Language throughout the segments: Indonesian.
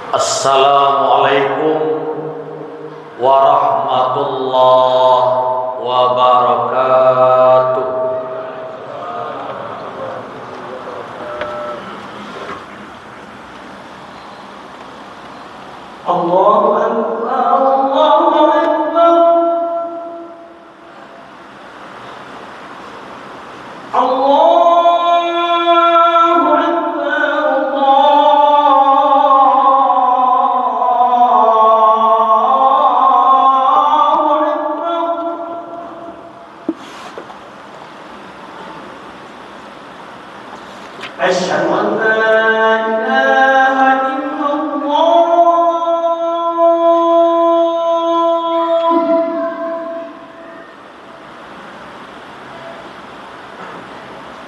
Assalamualaikum warahmatullahi wabarakatuh. Allahu Akbar, Allahu Akbar. Allah أشهد أن لا إله إلا الله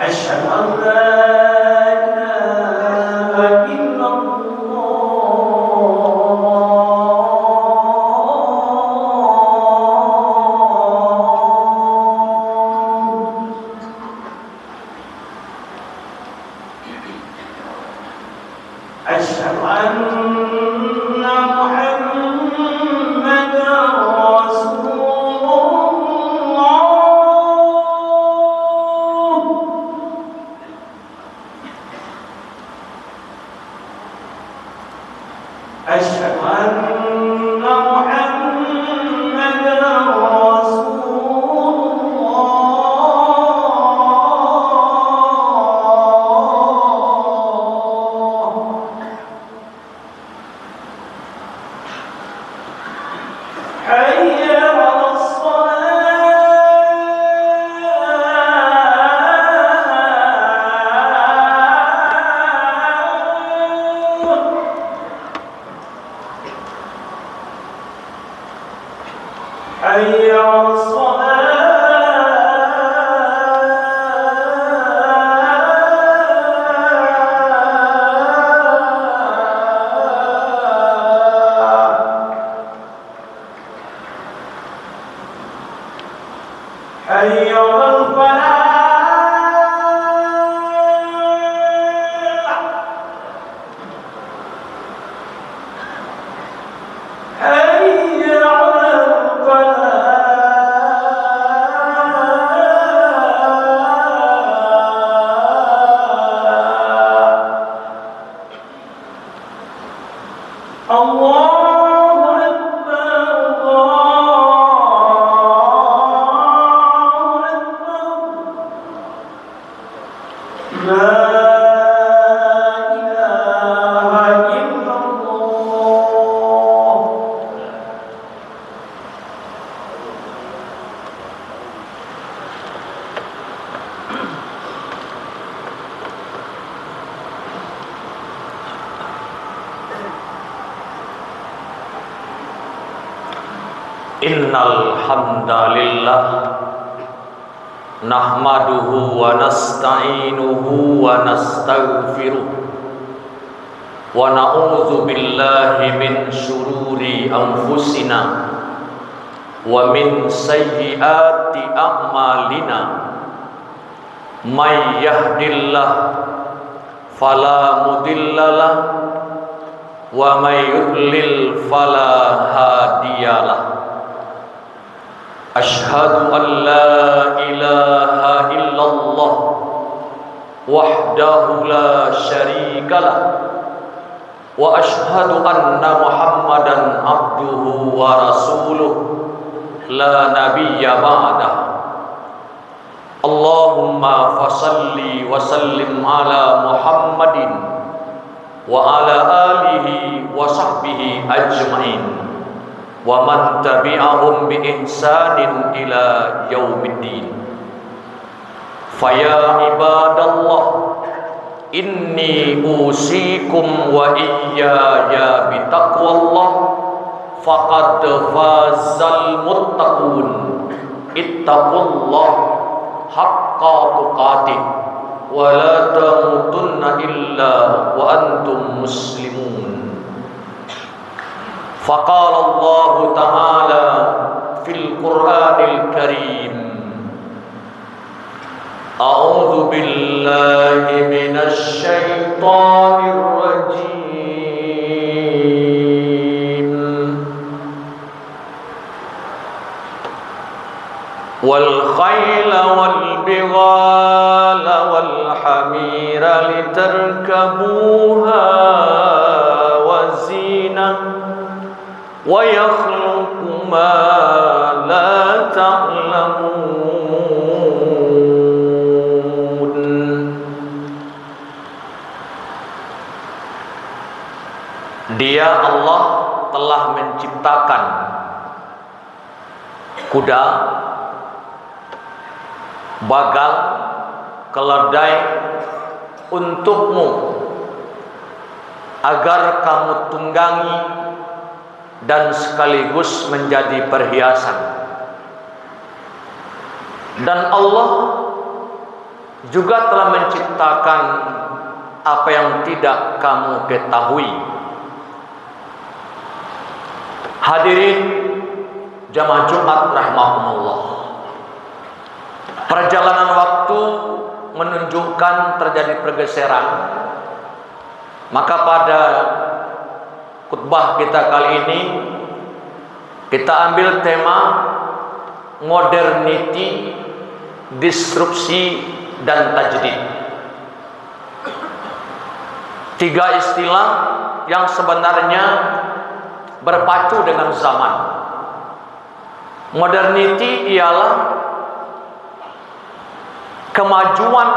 أشهد أن لا إله إلا أشهد أن محمدا رسول الله أشهد أن محمدا رسول حي على الصلاة حي على حي على الفلاح حي على الفلاح الله لا إله إلا الله Innal hamdalillah nahmaduhu wa nasta'inuhu wa nastaghfiruh wa na'udzu billahi min syururi anfusina wa min sayyiati a'malina may yahdillah fala mudhillalah wa may yudlil fala hadiyalah. Ashhadu an la ilaha illallah wahdahu la syarikalah wa ashhadu anna Muhammadan abduhu wa rasuluh la nabiyya ba'dah. Allahumma fasalli wa sallim ala Muhammadin wa ala alihi wa sahbihi ajma'in wa man tabi'ahum bi ihsanin ila yaumiddin. Faya ibadallah inni usikum wa iyaya bi taqwallah faqad fazal muttaqun. Ittaqullah haqqa tuqatih wa la tamutunna illa wa antum muslimun. Faqala Allah Ta'ala fil Qur'anil Karim, A'udzu billahi minasy syaithanir rajim. wal khayla wal bighala wal hamira litarkabuha wa zinah wa yakhluqu ma la ta'lamun. Dia Allah telah menciptakan kuda, bagal, keledai untukmu agar kamu tunggangi dan sekaligus menjadi perhiasan. Dan Allah juga telah menciptakan apa yang tidak kamu ketahui. Hadirin jamaah Jumat rahimakumullah, perjalanan waktu menunjukkan terjadi pergeseran. Maka pada khutbah kita kali ini kita ambil tema modernity, disrupsi, dan tajdid. Tiga istilah yang sebenarnya berpacu dengan zaman. Modernity ialah kemajuan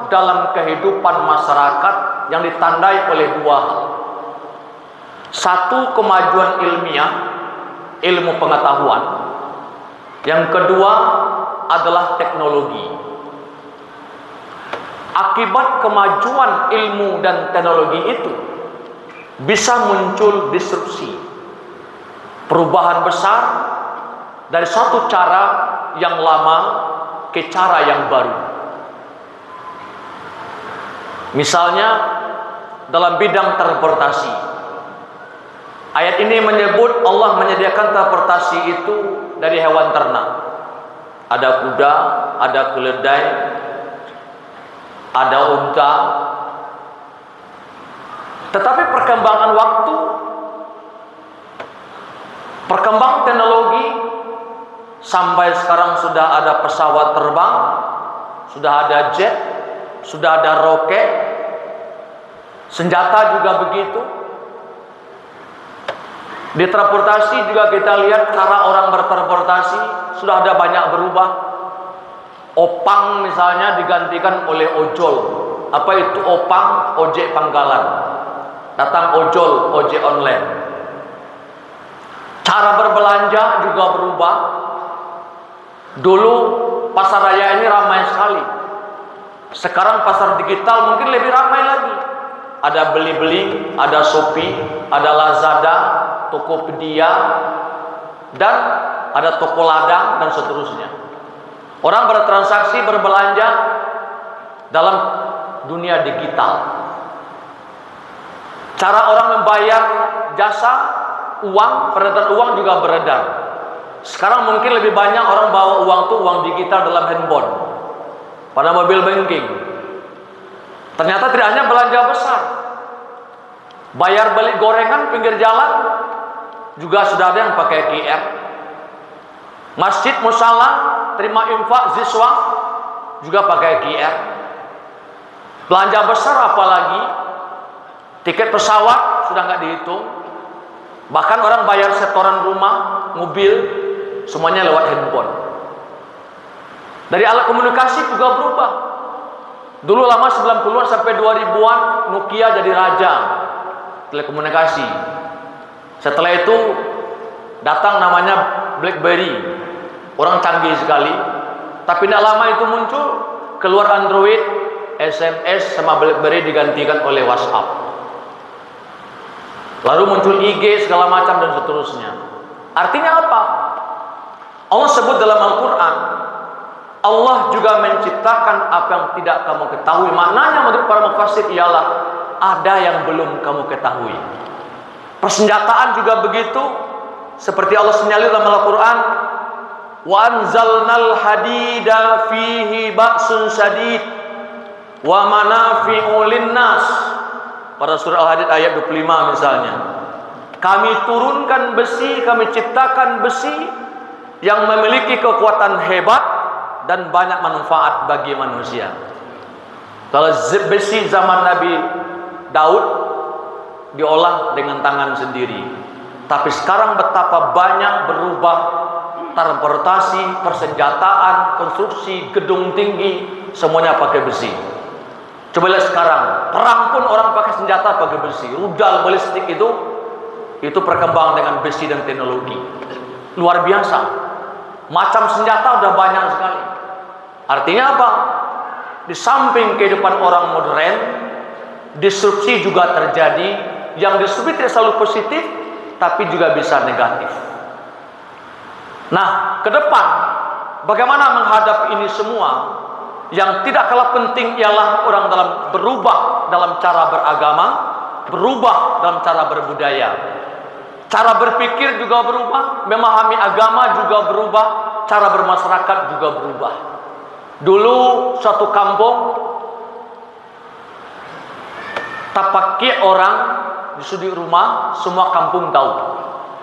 dalam kehidupan masyarakat yang ditandai oleh dua hal. Satu, kemajuan ilmiah, ilmu pengetahuan. Yang kedua adalah teknologi. Akibat kemajuan ilmu dan teknologi itu bisa muncul disrupsi, perubahan besar dari satu cara yang lama ke cara yang baru. Misalnya dalam bidang transportasi, ayat ini menyebut Allah menyediakan transportasi itu dari hewan ternak. Ada kuda, ada keledai, ada unta. Tetapi perkembangan waktu, perkembangan teknologi, sampai sekarang sudah ada pesawat terbang, sudah ada jet, sudah ada roket, senjata juga begitu. Di transportasi juga kita lihat cara orang bertransportasi sudah ada banyak berubah. Opang misalnya digantikan oleh ojol. Apa itu opang? Ojek pangkalan. Datang ojol, ojek online. Cara berbelanja juga berubah. Dulu pasar raya ini ramai sekali. Sekarang pasar digital mungkin lebih ramai lagi. Ada beli-beli, ada Shopee, ada Lazada, Tokopedia, dan ada toko ladang dan seterusnya. Orang bertransaksi, berbelanja dalam dunia digital. Cara orang membayar jasa, uang, peredaran uang juga beredar. Sekarang mungkin lebih banyak orang bawa uang tuh uang digital dalam handphone, pada mobil banking. Ternyata tidak hanya belanja besar, bayar beli gorengan pinggir jalan juga sudah ada yang pakai QR. Masjid, musala, terima infak, ziswa juga pakai QR. Belanja besar apalagi, tiket pesawat sudah nggak dihitung. Bahkan orang bayar setoran rumah, mobil, semuanya lewat handphone. Dari alat komunikasi juga berubah. Dulu lama 90-an sampai 2000-an Nokia jadi raja telekomunikasi. Setelah itu datang namanya BlackBerry, orang canggih sekali. Tapi tidak lama itu muncul, keluar Android, SMS sama BlackBerry digantikan oleh WhatsApp. Lalu muncul IG segala macam dan seterusnya. Artinya apa? Allah sebut dalam Al-Quran, Allah juga menciptakan apa yang tidak kamu ketahui. Maknanya menurut para mufassir ialah ada yang belum kamu ketahui. Persenjataan juga begitu. Seperti Allah sinyalir dalam Al-Quran, wa anzalnal hadida fihi ba'sun syadid wa manafi'u linnas. Pada surah Al-Hadid ayat 25 misalnya, kami turunkan besi, kami ciptakan besi yang memiliki kekuatan hebat dan banyak manfaat bagi manusia. Kalau besi zaman Nabi Daud diolah dengan tangan sendiri, tapi sekarang betapa banyak berubah transportasi, persenjataan, konstruksi, gedung tinggi, semuanya pakai besi. Coba lihat sekarang, perang pun orang pakai senjata pakai besi. Rudal balistik itu perkembangan dengan besi dan teknologi. Luar biasa. Macam senjata udah banyak sekali. Artinya apa? Di samping kehidupan orang modern, disrupsi juga terjadi. Yang disrupsi tidak selalu positif, tapi juga bisa negatif. Nah, ke depan bagaimana menghadapi ini semua? Yang tidak kalah penting ialah orang dalam berubah dalam cara beragama, berubah dalam cara berbudaya. Cara berpikir juga berubah, memahami agama juga berubah, cara bermasyarakat juga berubah. Dulu suatu kampung tapaki orang di sudut rumah, semua kampung tahu.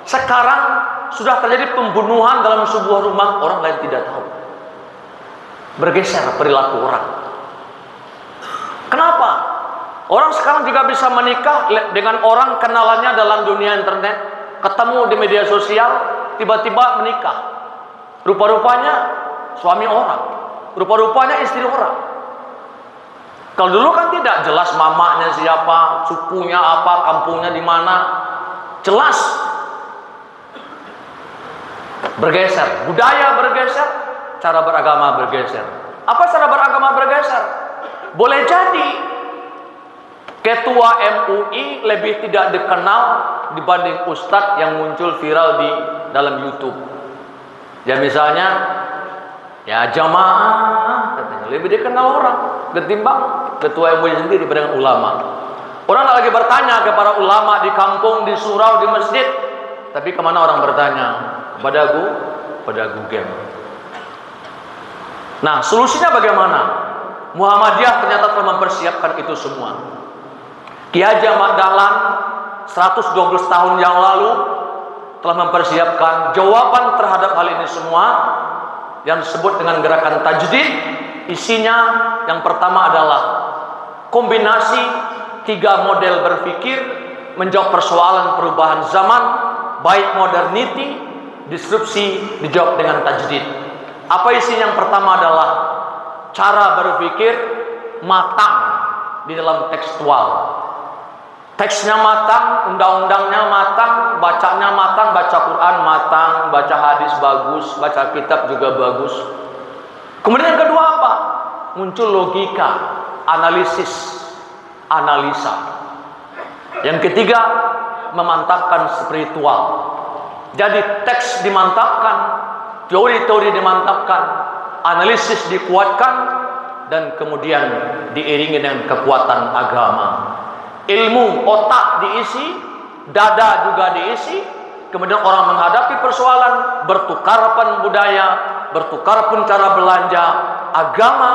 Sekarang sudah terjadi pembunuhan dalam sebuah rumah, orang lain tidak tahu. Bergeser perilaku orang. Kenapa? Orang sekarang juga bisa menikah dengan orang kenalannya dalam dunia internet, ketemu di media sosial, tiba-tiba menikah. Rupa-rupanya suami orang, rupa-rupanya istri orang. Kalau dulu kan tidak jelas mamanya siapa, sukunya apa, kampungnya di mana. Jelas. Bergeser, budaya bergeser, cara beragama bergeser. Apa cara beragama bergeser? Boleh jadi ketua MUI lebih tidak dikenal dibanding ustadz yang muncul viral di dalam YouTube. Ya misalnya, ya jamaah katanya lebih dikenal orang ketimbang ketua MUI sendiri dengan ulama. Orang tak lagi bertanya kepada ulama di kampung, di surau, di masjid, tapi kemana orang bertanya? Pada Google. Nah, solusinya bagaimana? Muhammadiyah ternyata telah mempersiapkan itu semua. Ki Haji Ahmad Dahlan 112 tahun yang lalu telah mempersiapkan jawaban terhadap hal ini semua yang disebut dengan gerakan tajdid. Isinya yang pertama adalah kombinasi 3 model berpikir menjawab persoalan perubahan zaman, baik modernity, disrupsi, dijawab dengan tajdid. Apa isinya? Yang pertama adalah cara berpikir matang di dalam tekstual. Teksnya matang, undang-undangnya matang, bacanya matang, baca Quran matang, baca hadis bagus, baca kitab juga bagus. Kemudian yang kedua apa? Muncul logika, analisis, analisa. Yang ketiga, memantapkan spiritual. Jadi teks dimantapkan, teori-teori dimantapkan, analisis dikuatkan, dan kemudian diiringi dengan kekuatan agama. Ilmu otak diisi, dada juga diisi, kemudian orang menghadapi persoalan, bertukar pun budaya, bertukar pun cara belanja, agama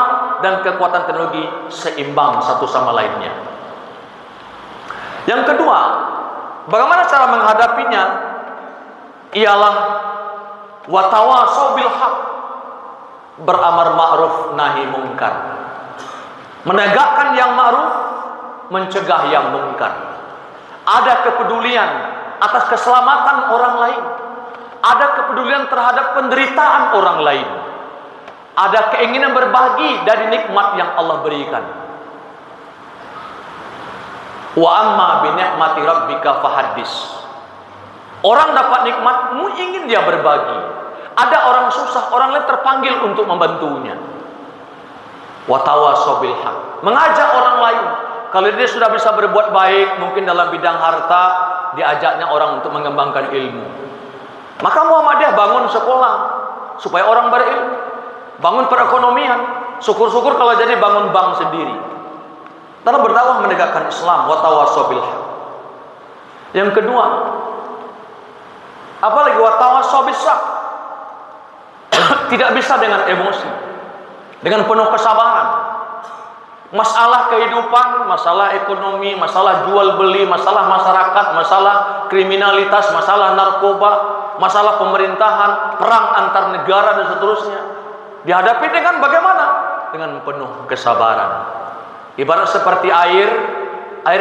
dan kekuatan teknologi seimbang satu sama lainnya. Yang kedua, bagaimana cara menghadapinya? Ialah watawasau bil haq, beramar ma'ruf nahi mungkar, menegakkan yang ma'ruf, mencegah yang mungkar. Ada kepedulian atas keselamatan orang lain, ada kepedulian terhadap penderitaan orang lain, ada keinginan berbagi dari nikmat yang Allah berikan. Wa amma bi ni'mati rabbika fahaddis. Orang dapat nikmat, ingin dia berbagi. Ada orang susah, orang lain terpanggil untuk membantunya. Wa tawasau bil haq, mengajak orang lain. Kalau dia sudah bisa berbuat baik, mungkin dalam bidang harta, diajaknya orang untuk mengembangkan ilmu. Maka Muhammadiyah bangun sekolah supaya orang berilmu, bangun perekonomian. Syukur-syukur kalau jadi bangun bank sendiri. Dalam berdakwah menegakkan Islam, wa tawasau bil haq. Yang kedua, apalagi wa tawasau bis sabr. Tidak bisa dengan emosi, dengan penuh kesabaran. Masalah kehidupan, masalah ekonomi, masalah jual beli, masalah masyarakat, masalah kriminalitas, masalah narkoba, masalah pemerintahan, perang antar negara dan seterusnya. Dihadapi dengan bagaimana? Dengan penuh kesabaran. Ibarat seperti air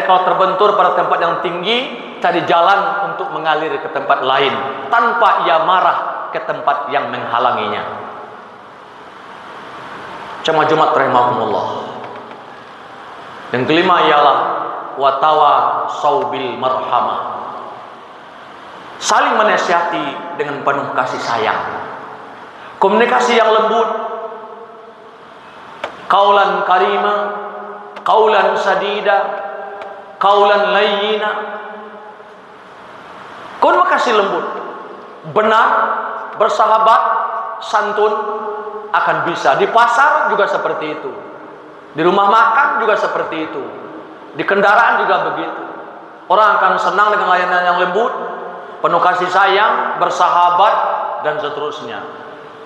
kalau terbentur pada tempat yang tinggi, cari jalan untuk mengalir ke tempat lain tanpa ia marah ke tempat yang menghalanginya. Jemaah Jumat rahimakumullah. Yang kelima ialah watawasau bil marhamah. Saling menasihati dengan penuh kasih sayang. Komunikasi yang lembut, qaulan karima, qaulan sadida, qaulan layyina. Komunikasi lembut, benar, bersahabat, santun akan bisa. Di pasar juga seperti itu. Di rumah makan juga seperti itu. Di kendaraan juga begitu. Orang akan senang dengan layanan yang lembut, penuh kasih sayang, bersahabat, dan seterusnya.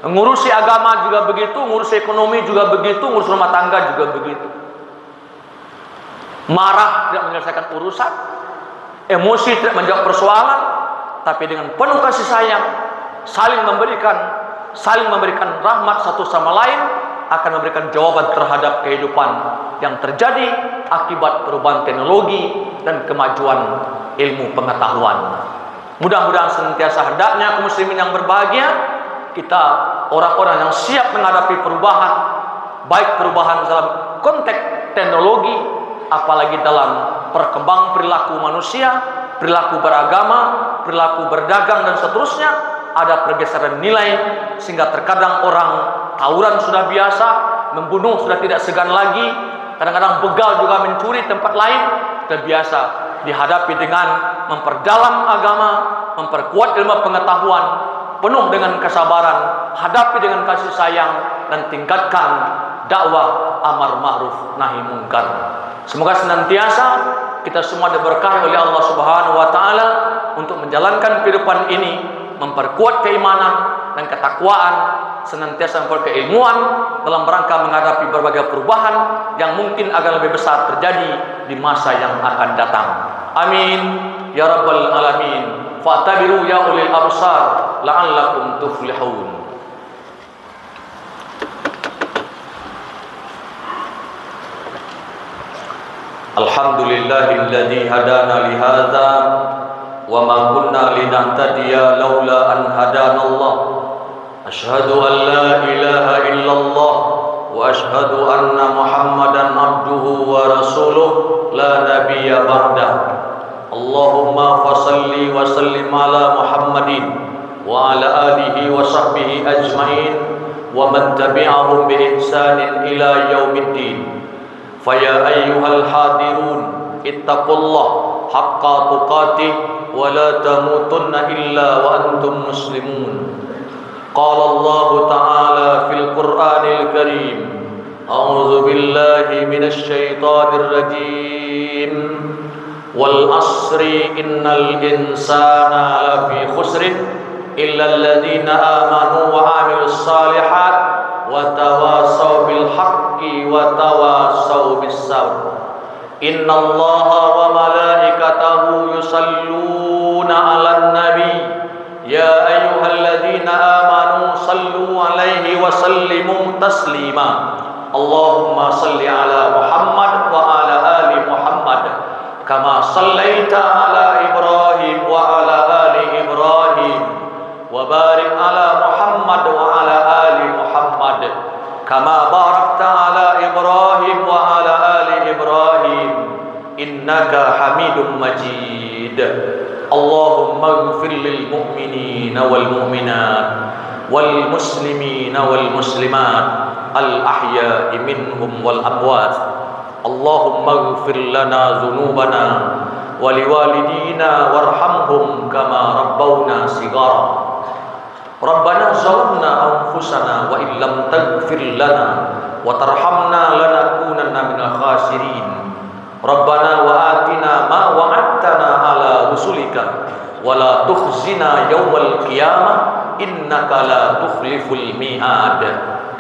Mengurusi agama juga begitu, ngurusi ekonomi juga begitu, ngurus rumah tangga juga begitu. Marah tidak menyelesaikan urusan, emosi tidak menjawab persoalan, tapi dengan penuh kasih sayang, saling memberikan rahmat satu sama lain, akan memberikan jawaban terhadap kehidupan yang terjadi akibat perubahan teknologi dan kemajuan ilmu pengetahuan. Mudah-mudahan senantiasa hendaknya kaum muslimin yang berbahagia, kita orang-orang yang siap menghadapi perubahan, baik perubahan dalam konteks teknologi, apalagi dalam perkembangan perilaku manusia, perilaku beragama, perilaku berdagang dan seterusnya. Ada pergeseran nilai sehingga terkadang orang tawuran sudah biasa, membunuh sudah tidak segan lagi, kadang-kadang begal juga mencuri tempat lain, dan biasa dihadapi dengan memperdalam agama, memperkuat ilmu pengetahuan, penuh dengan kesabaran, hadapi dengan kasih sayang, dan tingkatkan dakwah amar ma'ruf nahi mungkar. Semoga senantiasa kita semua diberkahi oleh Allah Subhanahu wa taala untuk menjalankan kehidupan ini, memperkuat keimanan dan ketakwaan, senantiasa memperkuat keilmuan dalam rangka menghadapi berbagai perubahan yang mungkin akan lebih besar terjadi di masa yang akan datang. Amin ya rabbal alamin. Fa'tabiru ya ulil absar la'allakum tuflihun. Alhamdulillahilladzi hadana li hadza wa ma kunna linahtadiya laula an hadanallah. Asyhadu an la ilaha illallah wa asyhadu anna Muhammadan abduhu wa rasuluh la nabiyya ba'dah. Allahumma fasalli wa sallim ala Muhammadin wa ala alihi wa sahbihi ajma'in wa man tabi'ahum bi ihsanin ila yaumiddin. Faya ayyuhal hadirun ittaqullah haqqa tuqatih wa la tamutunna illa wa antum muslimun. Qala Allah ta'ala fil Qur'anil Karim, a'udzu billahi minasy syaithanir rajim. Wal asri innal insana lafi khusrin illa alladhina amanu wa 'amilus shalihat wa tawasaw bil haqqi wa tawasaw bis sabr. Innallaha wa malaikatahu yusalluna 'alan nabi ya ayyuhalladzina amanu sallu 'alaihi wa sallimu taslima. Allahumma salli 'ala Muhammad wa 'ala ali Muhammad kama sallaita 'ala Ibrahim wa 'ala ali Ibrahim wa barik 'ala Muhammad wa 'ala ali Muhammad kama barakta 'ala Ibrahim wa 'ala ali Ibrahim innaka Hamidum Majid. Allahumma ighfir lil mu'minina wal mu'minat wal muslimina wal muslimat al ahya'i minhum wal amwat. Allahumma ighfir lana dhunubana wa liwalidina warhamhum kama rabbawna shighara. Rabbana zalamna anfusana wa illam taghfir lana wa tarhamna lanakunanna minal khasirin. Rabbana wa atina ma wa'adtana ala rusulika wa la tukhzina yawmal qiyamah innaka la tukhliful mi'ad.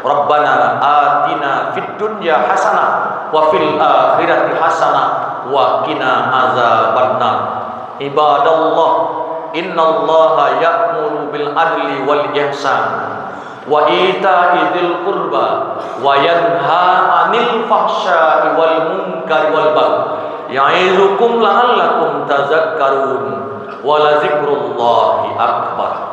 Rabbana atina fid dunya hasanah wa fil akhirati hasanah wa qina azabannar. Ibadallah, innallaha ya'muru bil adli wal ihsan wa ita'i dzil qurba wa yanha 'anil fahsya'i wal munkari wal baghi ya'izukum la'allakum tadhakkarun wa la dzikrullahi akbar.